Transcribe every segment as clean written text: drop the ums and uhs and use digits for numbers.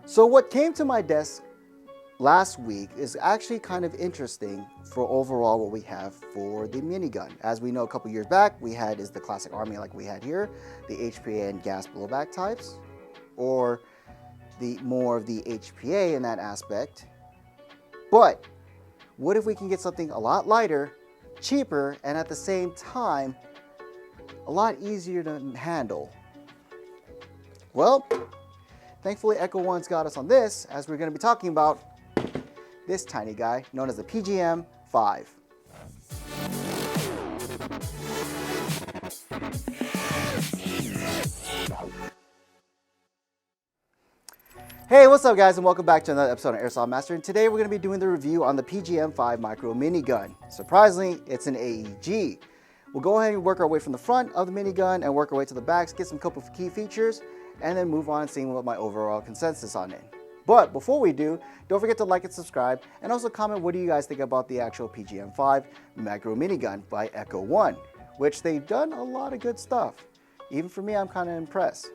So what came to my desk last week is actually kind of interesting for overall what we have for the minigun. As we know, a couple years back, we had the classic Army like we had here, the HPA and gas blowback types, or the more of the HPA in that aspect. But what if we can get something a lot lighter, cheaper, and at the same time, a lot easier to handle? Well, thankfully Echo1's got us on this, as we're going to be talking about this tiny guy known as the PMG-5. Hey, what's up guys, and welcome back to another episode of Airsoft Master. And today we're going to be doing the review on the PMG-5 micro minigun. Surprisingly, it's an AEG. We'll go ahead and work our way from the front of the minigun and work our way to the backs, get some couple of key features, and then move on and see what my overall consensus on it. But before we do, don't forget to like and subscribe, and also comment what do you guys think about the actual PMG-5 micro minigun by Echo1, which they've done a lot of good stuff. Even for me, I'm kind of impressed.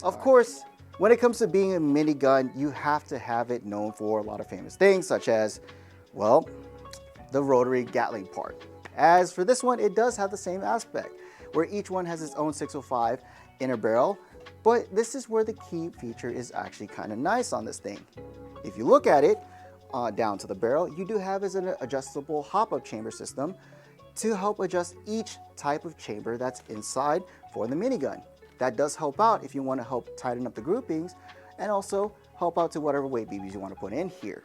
Of course, when it comes to being a minigun, you have to have it known for a lot of famous things, such as, well, the rotary Gatling part. As for this one, it does have the same aspect, where each one has its own 605 inner barrel, but this is where the key feature is actually kind of nice on this thing. If you look at it, down to the barrel, you do have as an adjustable hop-up chamber system to help adjust each type of chamber that's inside for the minigun. That does help out if you want to help tighten up the groupings and also help out to whatever weight BBs you want to put in here.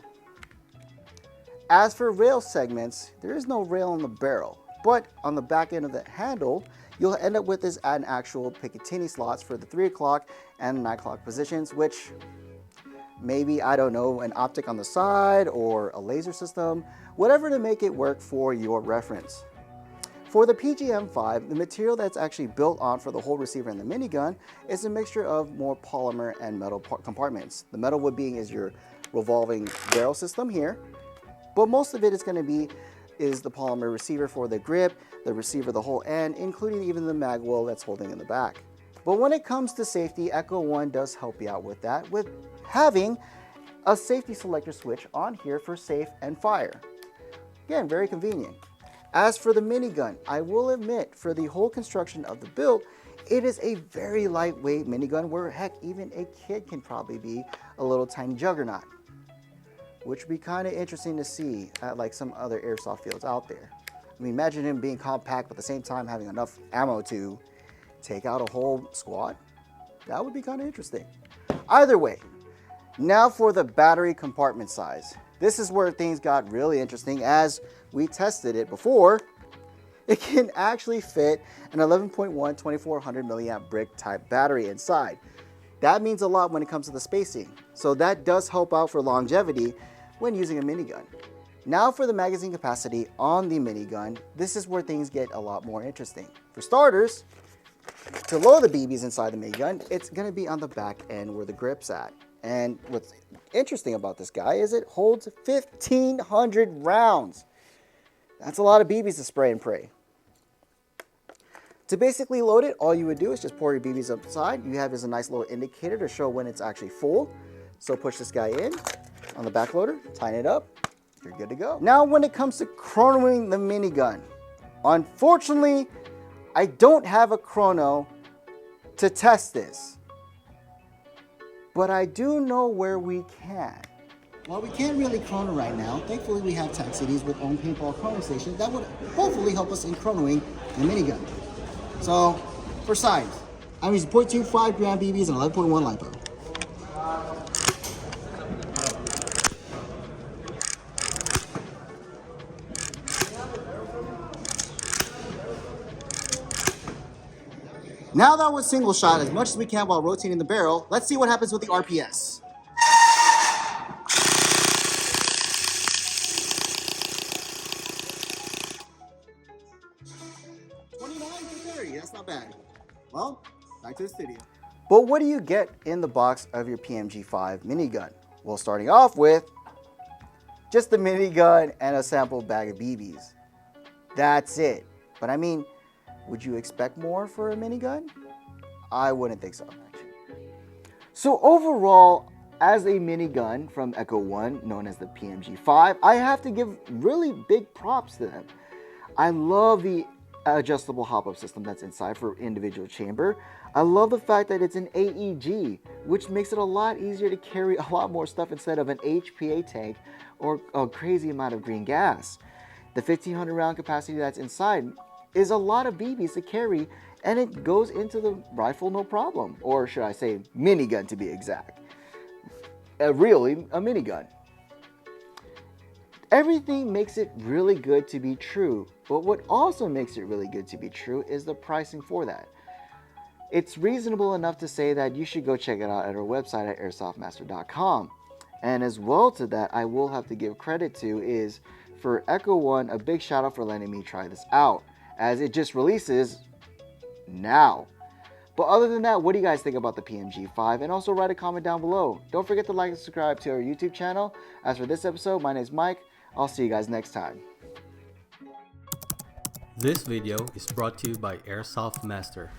As for rail segments, there is no rail on the barrel, but on the back end of the handle, you'll end up with an actual Picatinny slots for the 3 o'clock and 9 o'clock positions, which maybe, I don't know, an optic on the side or a laser system, whatever to make it work for your reference. For the PMG-5, the material that's actually built on for the whole receiver and the minigun is a mixture of more polymer and metal compartments. The metal wood being is your revolving barrel system here, but most of it is going to be the polymer receiver for the grip, the receiver the whole end, including even the mag well that's holding in the back. But when it comes to safety, Echo1 does help you out with that, with having a safety selector switch on here for safe and fire. Again, very convenient. As for the minigun, I will admit, for the whole construction of the build, it is a very lightweight minigun where, heck, even a kid can probably be a little tiny juggernaut, which would be kind of interesting to see at like some other airsoft fields out there. I mean, imagine him being compact but at the same time having enough ammo to take out a whole squad. That would be kind of interesting. Either way, now for the battery compartment size. This is where things got really interesting. As we tested it before, it can actually fit an 11.1 2400 milliamp brick type battery inside. That means a lot when it comes to the spacing. So that does help out for longevity when using a minigun. Now for the magazine capacity on the minigun, this is where things get a lot more interesting. For starters, to load the BBs inside the minigun, it's going to be on the back end where the grip's at. And what's interesting about this guy is it holds 1,500 rounds. That's a lot of BBs to spray and pray. To basically load it, all you would do is just pour your BBs upside. You have a nice little indicator to show when it's actually full. So push this guy in on the back loader, tighten it up, you're good to go. Now when it comes to chronoing the minigun, unfortunately, I don't have a chrono to test this. But I do know where we can. Well, we can't really chrono right now. Thankfully, we have Tech Cities with own paintball chrono stations that would hopefully help us in chronoing the minigun. So, for size, I'm using 0.25 gram BBs and 11.1 LiPo. Now that was single shot as much as we can while rotating the barrel, let's see what happens with the RPS. That's not bad. Well, back to the studio. But what do you get in the box of your PMG-5 minigun? Well, starting off with just the minigun and a sample bag of BBs. That's it. But I mean, would you expect more for a minigun? I wouldn't think so, actually. So overall, as a minigun from Echo1, known as the PMG5, I have to give really big props to them. I love the adjustable hop-up system that's inside for individual chamber. I love the fact that it's an AEG, which makes it a lot easier to carry a lot more stuff instead of an HPA tank or a crazy amount of green gas. The 1500 round capacity that's inside is a lot of BBs to carry, and it goes into the rifle no problem, or should I say minigun to be exact. Really a minigun. Everything makes it really good to be true, but what also makes it really good to be true is the pricing for that. It's reasonable enough to say that you should go check it out at our website at airsoftmaster.com. And as well to that, I will have to give credit to is for Echo1, a big shout out for letting me try this out, as it just releases now. But other than that, what do you guys think about the PMG5? And also write a comment down below. Don't forget to like and subscribe to our YouTube channel. As for this episode, my name is Mike. I'll see you guys next time. This video is brought to you by Airsoft Master.